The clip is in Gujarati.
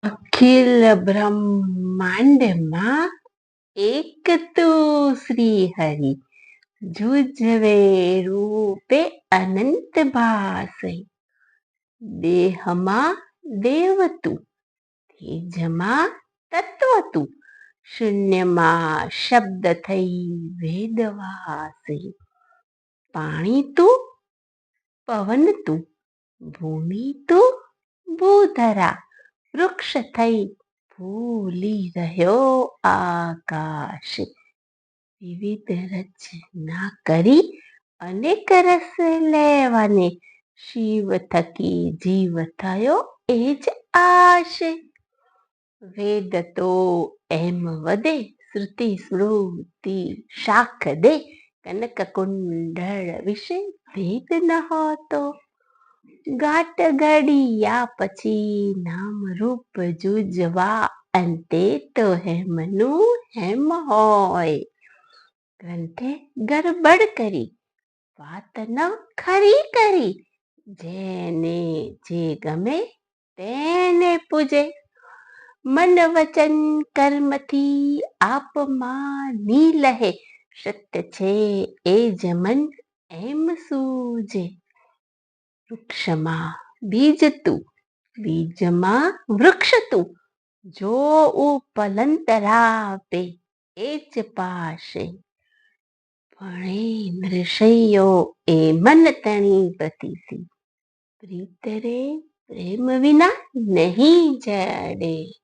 અખિલ બ્રહ્માંડમાં એક તું શ્રી હરિ જુજવે રૂપે અનંત ભાસે. દેહમાં દેવ તું, તેજમાં તત્વ તું, શૂન્યમાં શબ્દ થઈ વેદવાસે. પાણી તું, પવન તું, ભૂમિ તું, ભૂધરા, વૃક્ષ થઈ ભૂલી રહ્યો આકાશ. વિવિધ રચના કરી અનેક રસ લેવાને, શિવ થકી જીવ થયો એ જ આશે. વેદ તો એમ વધે, શ્રુતિ સ્મૃતિ શાખ દે, કનક કુંડળ વિશે ભેદ ન હોતો. ગાટ ઘડિયા પછી નામ રૂપ જુજવા, અંતે તો હેમનું હેમ હોય. ગ્રંથે ગરબડ કરી, વાત ન ખરી કરી, જેને જે ગમે તેને પૂજે. મન વચન કર્મથી આપમાં ની લહે, સત્ય છે એ જ મન એમ સૂજે. વૃક્ષમાં બીજ તું, બીજમાં વૃક્ષ તું, જો ઉપલંતરાપે એ જ પાશે. ભણે નૃષયો એ મન તણી પ્રતિથી, પ્રીત રે પ્રેમ વિના નહીં જડે.